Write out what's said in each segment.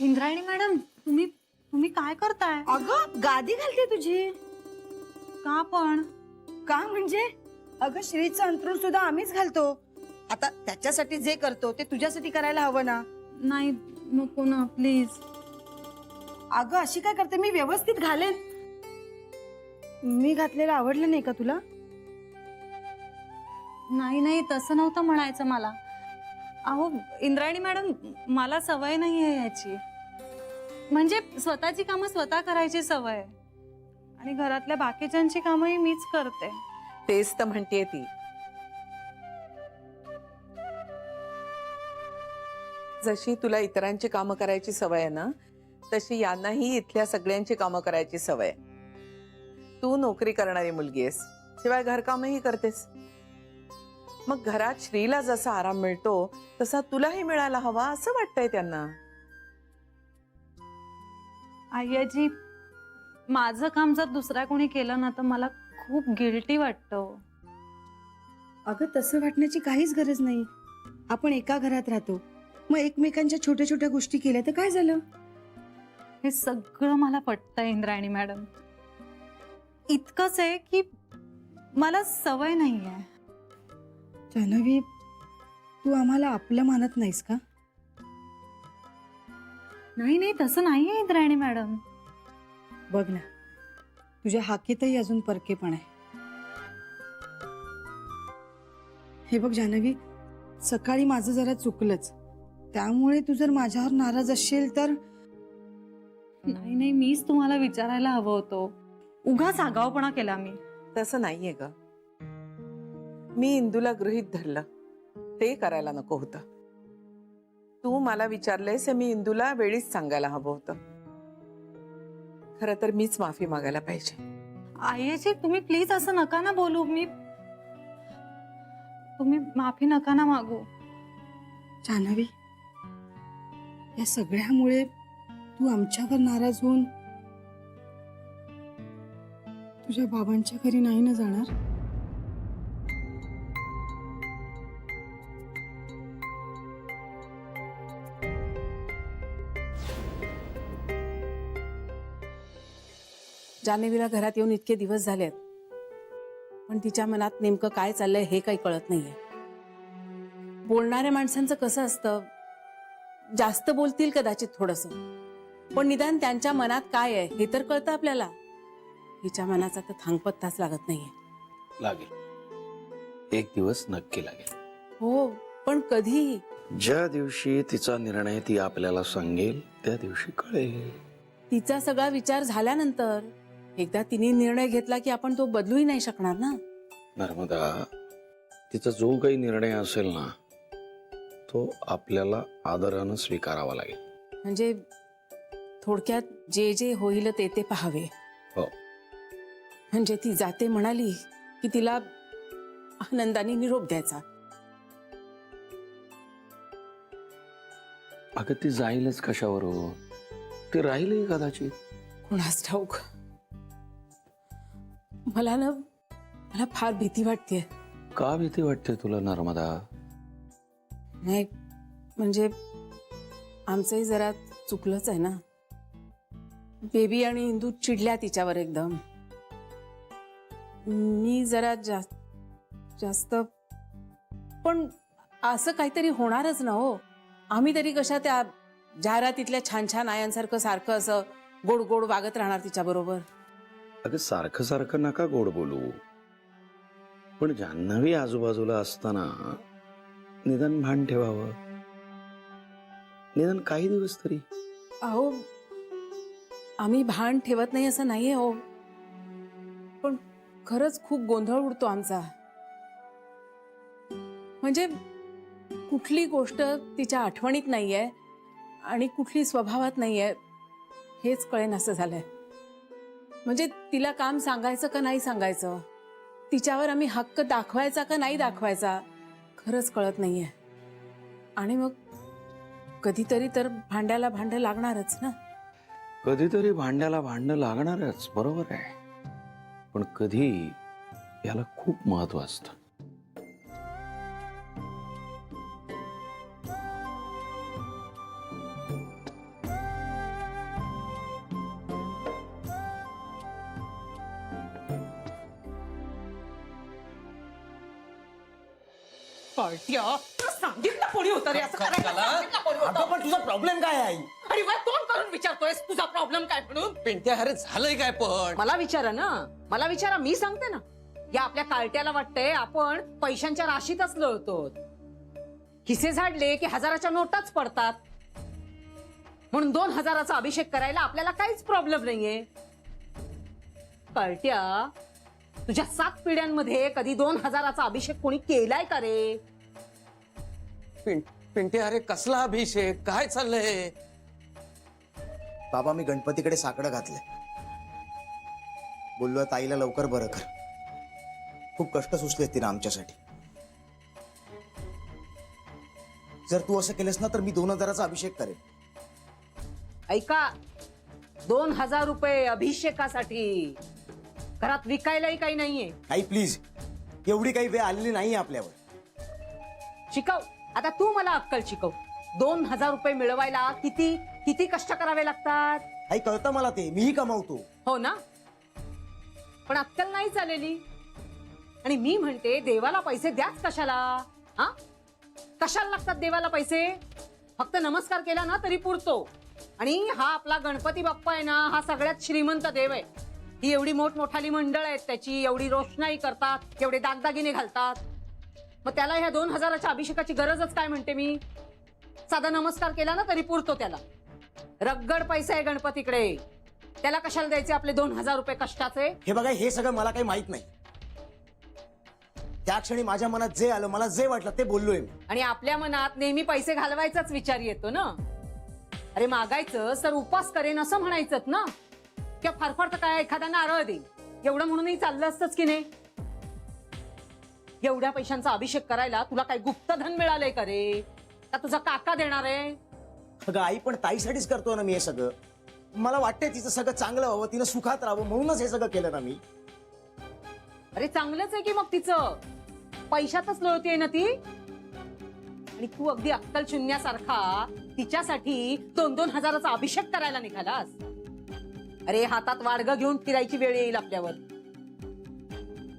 Indrayani madam, तुम्ही तुम्ही काय करताय? अगं गादी घालते तुझी. का पण? का म्हणजे? अगं श्रीचं अंथरूण सुद्धा आम्हीच घालतो. आता त्याच्यासाठी जे करतो ते तुझ्यासाठी करायला हवं ना. नाही, नको ना प्लीज. अगं अशी काय करते, मी व्यवस्थित घालेन. मी घातलेलं आवडलं नाही का तुला? नाही नाही, तसं नव्हतं म्हणायचं मला. अहो इंद्रायणी मॅडम, मला सवय नाहीये याची. म्हणजे स्वतःची कामं स्वतः करायची सवय आहे. आणि घरातल्या बाकीच्यांची कामंही मीच करते. तेच तर म्हणतेय ती. जशी तुला इतरांची कामं करायची सवय आहे ना, तशी यांनाही इथल्या सगळ्यांची कामं करायची सवय आहे. तू नोकरी करणारी मुलगी आहेस, शिवाय घरकामही करतेस. मग घरात श्रीला जसा आराम मिळतो तसा तुलाही मिळायला हवा असं वाटतंय त्यांना. आय्याजी, माझं काम जर दुसऱ्या कोणी केलं ना तर मला खूप गिल्टी वाटतं. अगं तसं वाटण्याची काहीच गरज नाही. आपण एका घरात राहतो, मग एकमेकांच्या छोट्या छोट्या गोष्टी केल्या तर काय झालं? हे सगळं मला पटतंय इंद्रायणी मॅडम. इतकंच आहे की मला सवय नाहीये. जान्हवी, तू आम्हाला आपलं मानत नाहीस का? नाही नाही, तसं नाहीये इंद्रायणी मॅडम. बघ ना, तुझ्या हाकेतही अजून परकेपण आहे. हे बघ जान्हवी, सकाळी माझं जरा चुकलंच, त्यामुळे तू जर माझ्यावर नाराज असशील तर. नाही नाही, मीच तुम्हाला विचारायला हवं होतं. उगाच आगाऊपणा केला मी. तसं नाहीये ग. मी इंदूला गृहीत धरलं, ते करायला नको होतं. तू मला विचारलेस हे मी इंदूला वेळीच सांगायला हवं होतं. खरं तर मीच माफी मागायला पाहिजे. आईजी, तुम्ही प्लीज असं नका ना बोलू. तुम्ही माफी नका ना मागू. जान्हवी, या सगळ्यामुळे तू आमच्यावर नाराज होऊन तुझ्या बाबांच्या घरी नाही ना जाणार? जान्हवीला घरात येऊन इतके दिवस झालेत, पण तिच्या मनात नेमकं काय चाललंय हे काही कळत नाहीये. बोलणाऱ्या माणसांचं कसं असतं, जास्त बोलतील कदाचित थोडंसं, पण निदान त्यांच्या मनात काय आहे हे तर कळतं आपल्याला. हिच्या मनाचा तर थांगपत्ताच लागत नाहीये. लागेल, एक दिवस नक्की लागेल. हो, पण कधी? ज्या दिवशी तिचा निर्णय ती आपल्याला सांगेल त्या दिवशी कळेल. तिचा सगळा विचार झाल्यानंतर एकदा तिने निर्णय घेतला की आपण तो बदलूही नाही शकणार ना. नर्मदा, तिचा जो काही निर्णय असेल ना तो आपल्याला आदरानं स्वीकारावा लागेल. म्हणजे थोडक्यात जे जे होईल ते ते पाहावे. हो. म्हणजे ती जाते म्हणाली की तिला आनंदाने निरोप द्यायचा. अगं ती जाईलच कशावर हो, ती राहीलही कदाचित. कुणास ठाऊक. मला फार भीती वाटते. का भीती वाटते तुला नर्मदा? नाही म्हणजे आमचंही जरा चुकलंच आहे ना. बेबी आणि इंदू चिडल्या तिच्यावर एकदम. मी जरा जास्त पण असं काहीतरी होणारच ना हो. आम्ही तरी कशा त्या जाहिरातीतल्या छान छान आयांसारखं सारखं असं गोड गोड वागत राहणार तिच्या बरोबर. अगं सारखं सारखं नका गोड बोलू, पण जान्हवी आजूबाजूला असताना निदान भान ठेवावं, निदान काही दिवस तरी. अहो, आम्ही भान ठेवत नाही असं नाहीये हो, पण खरंच खूप गोंधळ उडतो आमचा. म्हणजे कुठली गोष्ट तिच्या आठवणीत नाहीये आणि कुठली स्वभावात नाहीये हेच कळेन असं झालंय. म्हणजे तिला काम सांगायचं का नाही सांगायचं, तिच्यावर आम्ही हक्क दाखवायचा का नाही दाखवायचा, खरंच कळत नाहीये. आणि मग कधीतरी तर भांड्याला भांडं लागणारच ना. कधीतरी भांड्याला भांडं लागणारच, बरोबर आहे, पण कधी याला खूप महत्व असतं. कळत्या सांगितलं कोणी होतं रे असं करायला? सांगितलं कोणी होतं? अगं पण तुझा प्रॉब्लेम काय आहे? आणि वर तोंड करून विचारतोयस तुझा प्रॉब्लेम काय म्हणून? पिंट्या अरे झालंय काय पण? मला विचारा ना, मला विचारा, मी सांगते ना. या आपल्या कार्ट्याला वाटतंय आपण पैशांच्या राशीतच लोळतो. खिसे झाडले की हजाराच्या नोटाच पडतात, म्हणून 2000चा अभिषेक करायला आपल्याला काहीच प्रॉब्लेम नाहीये. कार्ट्या, तुझ्या 7 पिढ्यांमध्ये कधी 2000चा अभिषेक कोणी केलाय का रे? पिंट्या अरे कसला अभिषेक, काय चाललंय? बाबा मी गणपतीकडे साकडं घातलंय, बोललो ताईला लवकर बरं कर. खूप कष्ट सुचलेत तिनं आमच्यासाठी. जर तू असं केलंस ना तर मी 2000चा अभिषेक करेन. ऐका, 2000 रुपये अभिषेकासाठी घरात विकायलाही काही नाहीये. आई प्लीज, एवढी काही वेळ आलेली नाही आपल्यावर. शिकव, आता तू मला अक्कल शिकव. 2000 रुपये मिळवायला किती किती कष्ट करावे लागतात? आई कळतं मला ते, मीही कमावतो. हो ना, पण अक्कल नाही चालेली. आणि मी म्हणते देवाला पैसे द्याच कशाला? हा, कशाला लागतात देवाला पैसे? फक्त नमस्कार केला ना तरी पुरतो. आणि हा आपला गणपती बाप्पा आहे ना, हा सगळ्यात श्रीमंत देव आहे. ही एवढी मोठमोठाली मंडळ आहेत त्याची, एवढी रोषणाई करतात, एवढे दागदागिने घालतात. मग त्याला ह्या 2000च्या अभिषेकाची गरजच काय म्हणते मी? साधा नमस्कार केला ना तरी पुरतो त्याला. रगड पैसे आहे गणपतीकडे, त्याला कशाला द्यायचे आपले 2000 रुपये कष्टाचे? हे बघा, हे सगळं मला काही माहित नाही. त्या क्षणी माझ्या मनात जे आलं, मला जे वाटलं ते बोललोय मी. आणि आपल्या मनात नेहमी पैसे घालवायचाच विचार येतो ना. अरे मागायचं सर उपास करेन असं म्हणायचं ना, किंवा फार तर काय एखादा नारळ देईन एवढं म्हणूनही चाललं असतंच की नाही? एवढ्या पैशांचा अभिषेक करायला तुला काही गुप्तधन मिळालंय का रे? का तुझा काका देणार आहे? अगं आई, पण ताईसाठीच करतो ना मी हे सगळं. मला वाटतंय तिचं सगळं चांगलं व्हावं, तिनं सुखात राहावं, म्हणूनच हे सगळं केलं ना मी. अरे चांगलंच आहे की मग, तिचं पैशातच लोळतीये ना ती. आणि तू अगदी अक्कल शून्यासारखा तिच्यासाठी 2,000-2,000चा अभिषेक करायला निघालास. अरे हातात वाडगं घेऊन फिरायची वेळ येईल आपल्यावर.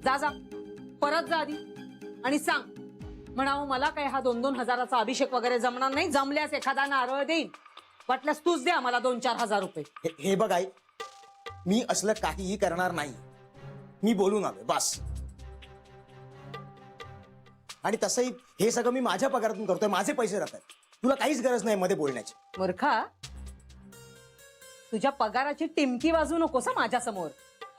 जा जा, परत जा आधी आणि सांग, म्हणावं मला काय हा 2,000-2,000चा अभिषेक वगैरे जमणार नाही. जमल्यास एखादा नारळ देईन, वाटल्यास तूच द्या मला 2-4 रुपये. हे बघ आई, मी असलं काहीही करणार नाही. मी बोलून आलोय बस. आणि तसंही हे सगळं मी माझ्या पगारातून करतोय, माझे पैसे राहतात. तुला काहीच गरज नाही मध्ये बोलण्याची. मूर्खा, तुझ्या पगाराची टिमकी वाजू नकोस माझ्या समोर.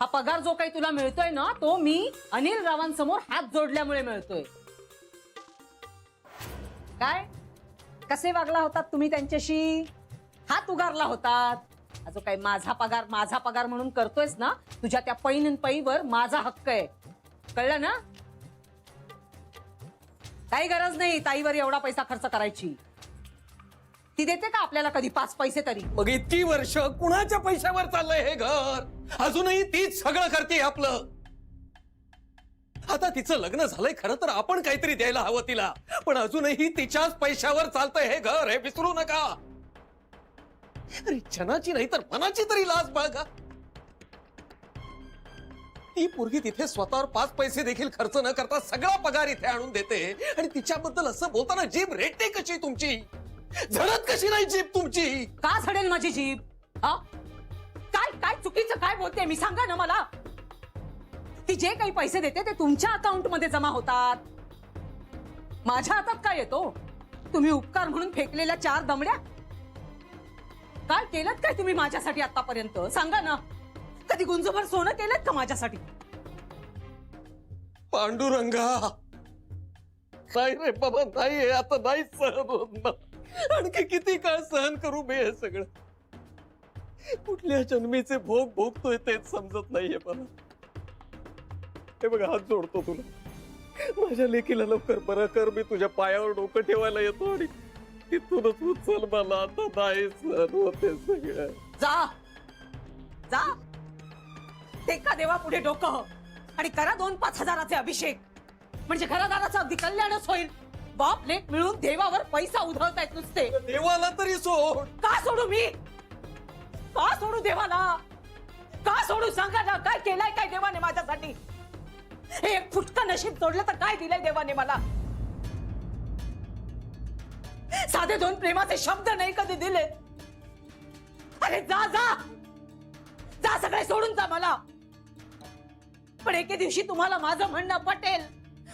हा पगार जो काही तुला मिळतोय ना, तो मी अनिल रावांसमोर हात जोडल्यामुळे मिळतोय. काय कसे वागला होतात तुम्ही त्यांच्याशी? हात उगारला होतात. हा जो काही माझा पगार म्हणून करतोयस ना, तुझ्या त्या पैन पैवर माझा हक्क आहे, कळलं ना? काही गरज नाही ताईवर एवढा पैसा खर्च करायची. ती देते का आपल्याला कधी 5 पैसे तरी? मग इतकी वर्ष कुणाच्या पैशावर चाललंय हे घर? अजूनही तीच सगळं करते आपलं. आता तिचं लग्न झालंय, खरं तर आपण काहीतरी द्यायला हवं तिला, पण अजूनही तिच्याच पैशावर चालतंय हे घर, हे विसरू नका. अरे जनाची नाही तर मनाची तरी लाज बाळगा. ती पोरगी तिथे स्वतःवर 5 पैसे देखील खर्च न करता सगळा पगार इथे आणून देते, आणि तिच्याबद्दल असं बोलताना जीभ रेटते कशी तुमची? झडत कशी नाही जीभ तुमची? का झडेल माझी जीभ? हा, काय काय चुकीचं काय बोलते मी, सांगा ना मला. ती जे काही पैसे देते ते तुमच्या अकाउंट मध्ये जमा होतात, माझ्या हातात काय येतो? तुम्ही उपकार म्हणून फेकलेल्या 4 दमड्या. काय केलं काय तुम्ही माझ्यासाठी आतापर्यंत? सांगा ना, कधी गुंजभर सोनं केलं का माझ्यासाठी? पांडुरंगा, नाही रे बाबा, नाही, आता नाही सहन होत ना. आणखी किती काळ सहन करू मी हे सगळं? कुठल्या जन्मीचे भोग भोगतोय तेच समजत नाहीये मला. हे बघा, हात जोडतो तुला, माझ्या लेकीला लवकर बरं कर. मी तुझ्या पायावर डोकं ठेवायला येतो आणि तिथूनच उचल मला. आता नाही सहन होते सगळं. जा जा, टेका देवा पुढे डोकं आणि करा 2-5 हजाराचे अभिषेक, म्हणजे घरादाराचं अगदी कल्याणच होईल. बाप लेक मिळून देवावर पैसा उधळतायत नुसते. देवाला तरी सोड. का सोडू मी? का सोडू देवाला? का सोडू सांगा ना? काय केलंय काय देवाने माझ्यासाठी? हे एक फुटकं नशीब सोडलं तर काय दिलंय देवाने मला? साधे दोन प्रेमाचे शब्द नाही कधी दिले. अरे जा जा जा, सगळे सोडून जा मला. पण एके दिवशी तुम्हाला माझं म्हणणं पटेल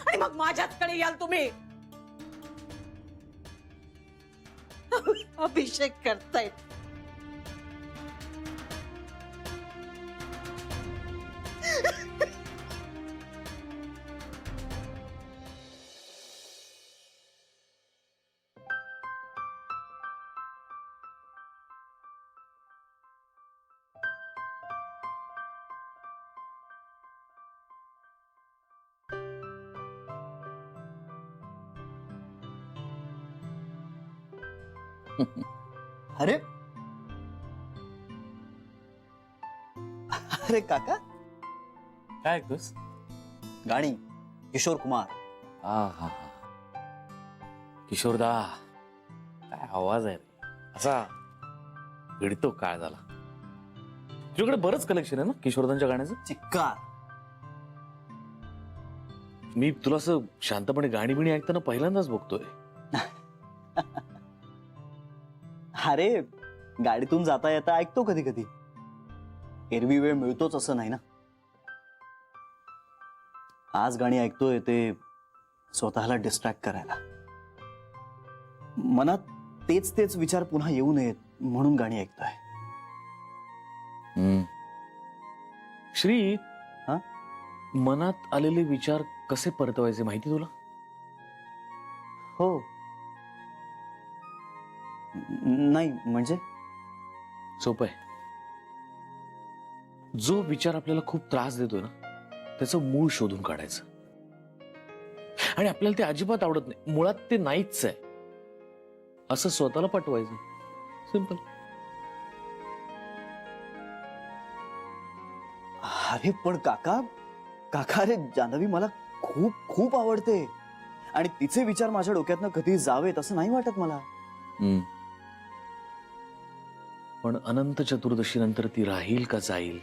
आणि मग माझ्याचकडे याल तुम्ही. अभिषेक करतायत. अरे अरे काका, काय ऐकतोस? गाणी किशोर कुमार. हा हा हा, किशोरदा, काय आवाज आहे रे, असा गिळतो काय झाला. तुझ्याकडे बरंच कलेक्शन आहे ना किशोरदांच्या गाण्याचं. चिक्कार. मी तुला असं शांतपणे गाणी बिणी ऐकताना पहिल्यांदाच बघतोय. अरे गाडीतून जाता येता ऐकतो कधी कधी. एरवी वेळ मिळतोच असं नाही ना. आज गाणी ऐकतोय ते स्वतःला डिस्ट्रॅक्ट करायला. मनात तेच तेच विचार पुन्हा येऊ नयेत म्हणून गाणी ऐकतोय. श्री, हा? मनात आलेले विचार कसे परतवायचे माहिती तुला? हो. नाही म्हणजे सोपं आहे. जो विचार आपल्याला खूप त्रास देतोय ना, त्याचं मूळ शोधून काढायचं. आणि आपल्याला ते अजिबात आवडत नाही, मुळात ते नाहीच आहे असं स्वतःला पटवायचं. सिंपल. अरे पण काका, काका अरे जान्हवी मला खूप खूप आवडते आणि तिचे विचार माझ्या डोक्यातनं कधी जावेत असं नाही वाटत मला. पण अनंत चतुर्दशी नंतर ती राहील का जाईल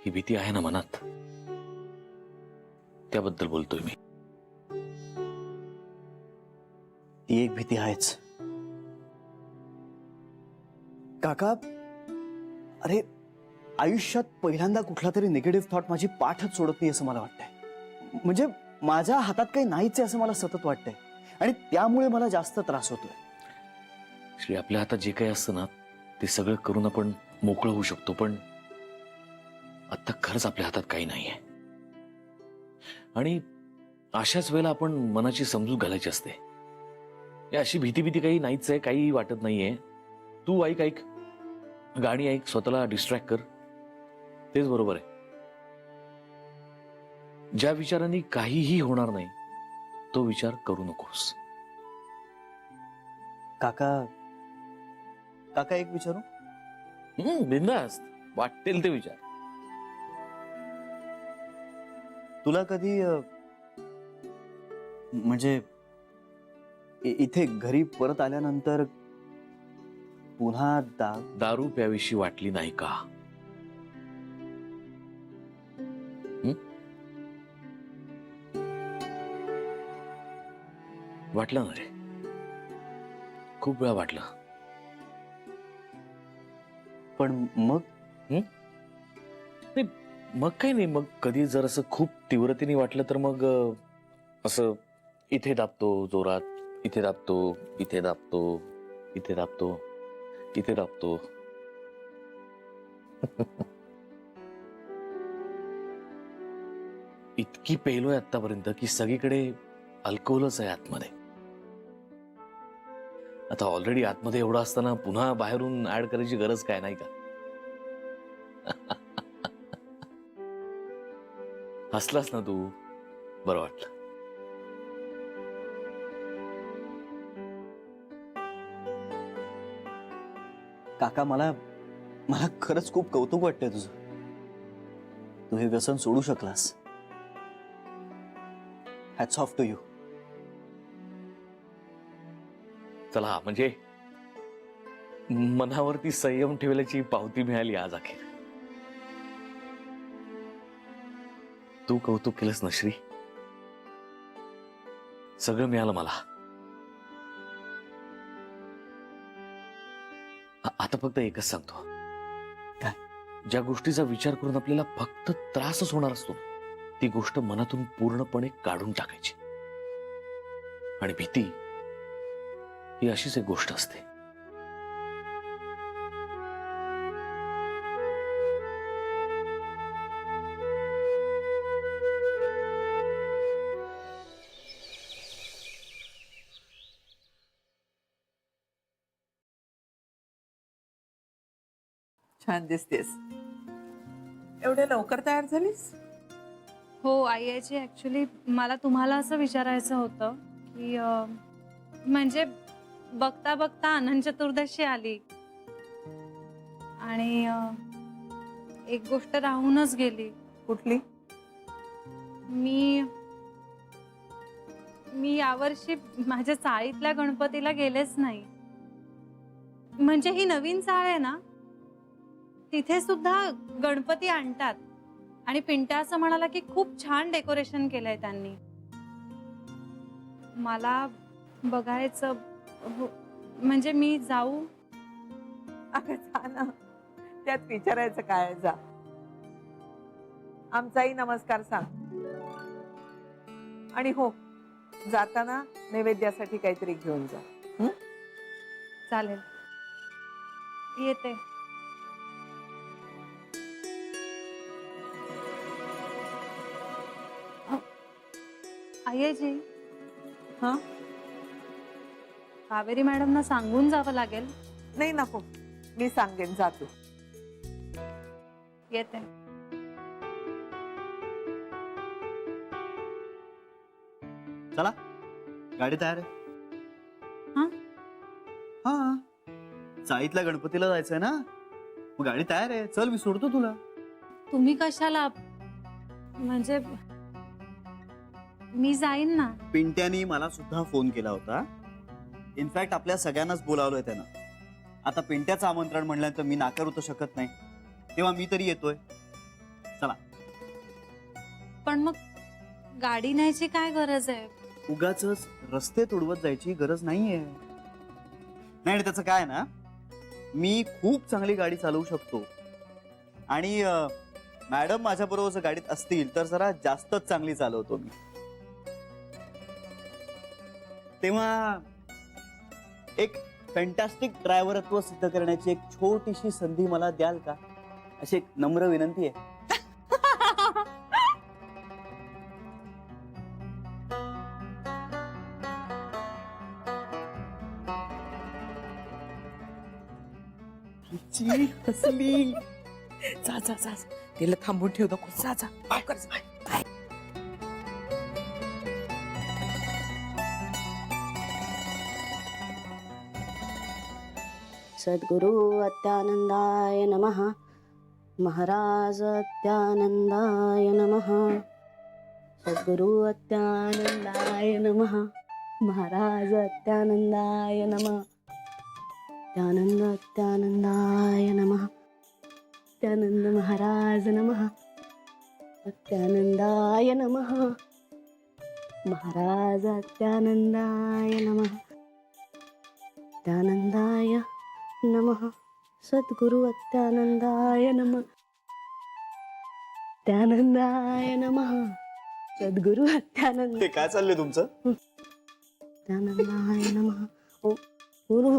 ही भीती आहे ना मनात, त्याबद्दल बोलतोय मी. ती एक भीती आहेच काका. अरे आयुष्यात पहिल्यांदा कुठला तरी निगेटिव्ह थॉट माझी पाठच सोडत नाही असं मला वाटतंय. म्हणजे माझ्या हातात काही नाहीच आहे असं मला सतत वाटतंय आणि त्यामुळे मला जास्त त्रास होतोय. श्री, आपल्या हातात जे काही असतं ना ते सगळं करून आपण मोकळं होऊ शकतो, पण आता खरंच आपल्या हातात काही नाहीये. आणि अशाच वेळेला आपण मनाची समजूत घालायची असते. हे अशी भीती काही नाहीच आहे, काही वाटत नाहीये. तू ऐक गाणी ऐक, स्वतःला डिस्ट्रॅक्ट कर, तेच बरोबर आहे. ज्या विचारांनी काहीही होणार नाही तो विचार करू नकोस. काका, काका एक विचारू? बिनधास्त, वाटेल ते विचार. तुला कधी म्हणजे इथे घरी परत आल्यानंतर पुन्हा दारू प्यावीशी वाटली नाही का? वाटलं ना रे, खूप वेळा वाटलं. पण मग नाही, मग काही नाही. मग कधी जर असं खूप तीव्रतेने वाटलं तर मग असं इथे दाबतो जोरात, इथे दाबतो, इथे दाबतो, इथे दाबतो, इथे दाबतो. इतकी पेलोय आतापर्यंत की सगळीकडे अल्कोहोलच आहे आतमध्ये. आता ऑलरेडी आतमध्ये एवढं असताना पुन्हा बाहेरून ऍड करायची गरज काय, नाही का? हसलास ना तू, बरं वाटलं. काका, मला खरंच खूप कौतुक वाटतंय तुझं. तू हे व्यसन सोडू शकलास. Hats off to you. चला, म्हणजे मनावरती संयम ठेवल्याची पावती मिळाली आज अखेर. तू कौतुक केलंस ना श्री, सगळं मिळालं मला. आता फक्त एकच सांगतो, ज्या गोष्टीचा विचार करून आपल्याला फक्त त्रासच होणार असतो ती गोष्ट मनातून पूर्णपणे काढून टाकायची. आणि भीती ही अशीच एक गोष्ट असते. छान दिसतेस. एवढ्या लवकर तयार झालीस? हो आईची ऍक्च्युली मला तुम्हाला असं विचारायचं होतं की म्हणजे बघता बघता अनंत चतुर्दशी आली आणि एक गोष्ट राहूनच गेली. कुठली? मी यावर्षी माझ्या चाळीतल्या गणपतीला गेलेच नाही. म्हणजे ही नवीन चाळ आहे ना, तिथे सुद्धा गणपती आणतात आणि पिंट्या असं म्हणाला की खूप छान डेकोरेशन केलंय त्यांनी. मला बघायचं म्हणजे मी जाऊ? अगं जा ना, त्यात विचारायचं काय? जा. आमचाही नमस्कार सांग. आणि हो, जाताना नैवेद्यासाठी काहीतरी घेऊन जा. चालेल, येते. आईजी, हा, कावेरी मॅडमना सांगून जावं लागेल. नाही नको, मी सांगेन. जा तू. येते. चला, गाडी तयार आहे. हा? हा, चाळीतल्या गणपतीला जायचंय ना, मग गाडी तयार आहे. चल, मी सोडतो तुला. तुम्ही कशाला? म्हणजे मी जाईन ना. पिंट्यानी मला सुद्धा फोन केला होता. इनफॅक्ट आपल्या सगळ्यांनाच बोलावलंय त्यानं. आता पिंट्याचं आमंत्रण म्हणल्यानंतर मी नाकारू तर शकत नाही, तेव्हा मी तरी येतोय. चला. पण मग गाडी न्यायची काय गरज आहे? उगाचच रस्ते तुडवत जायची गरज नाहीये. नाही, आणि त्याचं काय ना, मी खूप चांगली गाडी चालवू शकतो. आणि मॅडम माझ्या बरोबर जर गाडीत असतील तर जरा जास्तच चांगली चालवतो मी. तेव्हा एक फॅन्टॅस्टिक ड्रायव्हरत्व सिद्ध करण्याची एक छोटीशी संधी मला द्याल का? अशी एक नम्र विनंती आहे. हसली. जा जा जा, तिला थांबून ठेव नको. जा जा, लवकर जा. सद्गुरु अत्यानंदाय नमः. महाराज अत्यानंदाय नमः. सद्गुरु अत्यानंदाय नमः. महाराज अत्यानंदाय नमः. अत्यानंदाय नमः. अत्यानंद महाराज नमः. अत्यानंदाय नमः. महाराज अत्यानंदाय नमः. अत्यानंदाय नमः. सद्गुरु अत्यानंदाय नमः. अत्यानंदाय नमः. सद्गुरु अत्यानंद. हे काय चाललंय तुमचं? अत्यानंदाय नमः. ओ गुरु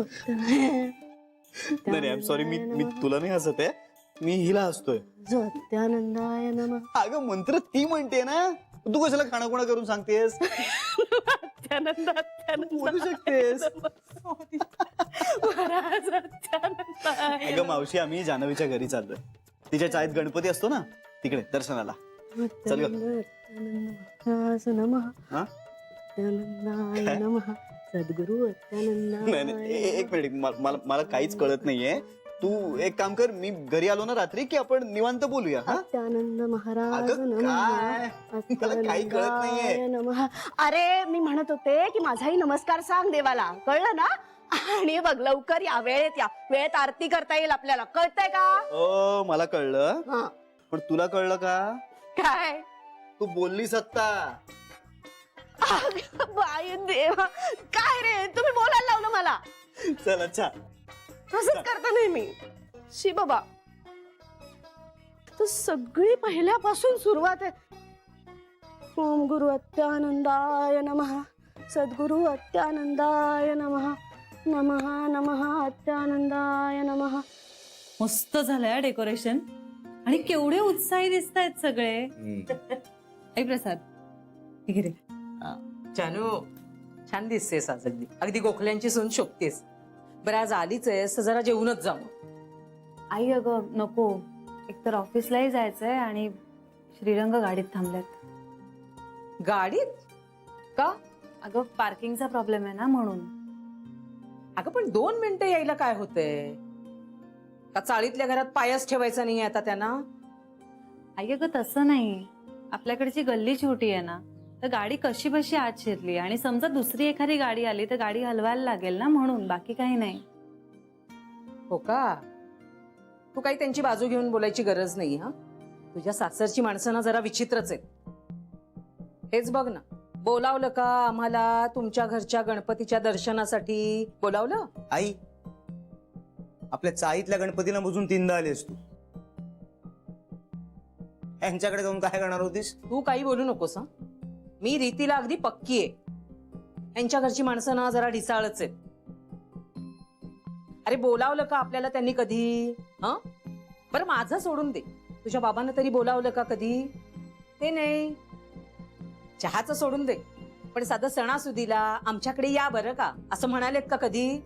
नाही, आय एम सॉरी, मी तुला नाही हसत आहे, मी हिला हसतोय. अत्यानंदाय नमः. अगं मंत्र ती म्हणते ना, तू कशाला खाणाखुणा करून सांगतेस? अत्यानंद बोलू शकतेस. महाराज अत्यानंदाय. अगं मावशी, आम्ही जान्हवीच्या घरी चाललोय. तिच्या चाळीत गणपती असतो ना, तिकडे दर्शनाला. चल ग. महाराज नमः. हा? अत्यानंदाय नमः. सद्गुरु अत्यानंदाय. नाही, एक मिनिट, मला काहीच कळत नाहीये. तू एक काम कर, मी घरी आलो ना रात्री की आपण निवांत बोलूया. हा? अत्यानंद महाराज अगं नमः. काय? त्याला काही कळत नाहीये. अत्यानंदाय नमः. अरे मी म्हणत होते की माझाही नमस्कार सांग देवाला, कळलं ना? आणि बघ लवकर या, वेळेत या, वेळेत आरती करता येईल आपल्याला, कळतंय का? ओ, मला कळलं, हा. पण तुला कळलं का? काय? तू बोललीस आत्ता. अगं बाई देवा, काय रे तुम्ही बोलायला लावलं मला. चल, अच्छा. असंच करता नेहमी. शी बाबा, तर सगळी पहिल्यापासून सुरुवात आहे. ओम गुरु अत्यानंदाय नमः, सद्गुरु अत्यानंदाय नमः, नमः नमः अत्यानंदाय नमः. मस्त झालंय डेकोरेशन आणि केवढे उत्साही दिसत आहेत सगळे. ऐ प्रसाद, हे घे रे. जानू, छान दिसतेस आज अगदी. अगदी गोखल्यांची सून शोभतेस. बरं आज आलीच आहेस तर जरा जेवूनच जा मग. आई अगं नको, एकतर ऑफिसलाही जायचंय आणि श्रीरंग गाडीत थांबल्यात. गाडीत का? अगं पार्किंगचा प्रॉब्लेम आहे ना म्हणून. अगं पण 2 मिनिटं यायला काय होतंय? का चाळीतल्या घरात पायच ठेवायचा नाही आता त्यांना? आई अगं तसं नाही, आपल्याकडची गल्ली छोटी आहे ना, तर गाडी कशी बशी आत शिरली आणि समजा दुसरी एखादी गाडी आली तर गाडी हलवायला लागेल ना, म्हणून. बाकी काही नाही. हो का? तू काही त्यांची बाजू घेऊन बोलायची गरज नाही. हा, तुझ्या सासरची माणसं ना जरा विचित्रच आहेत. हेच बघ ना, बोलावलं का आम्हाला तुमच्या घरच्या गणपतीच्या दर्शनासाठी? बोलावलं? आई, आपल्या चाळीतल्या गणपतीला मोजून 3दा आलीस तू. यांच्याकडे जाऊन काय करणार होतीस? तू काही बोलू नकोस. हा, मी रीतीला अगदी पक्की आहे. यांच्या घरची माणसं ना जरा ढिसाळच आहेत. अरे बोलावलं का आपल्याला त्यांनी कधी? हा, बरं माझं सोडून दे, तुझ्या बाबांना तरी बोलावलं का कधी? ते नाही. चहाचं सोडून दे, पण साधं सणासुदीला आमच्याकडे या बरं का असं म्हणालेत का कधी?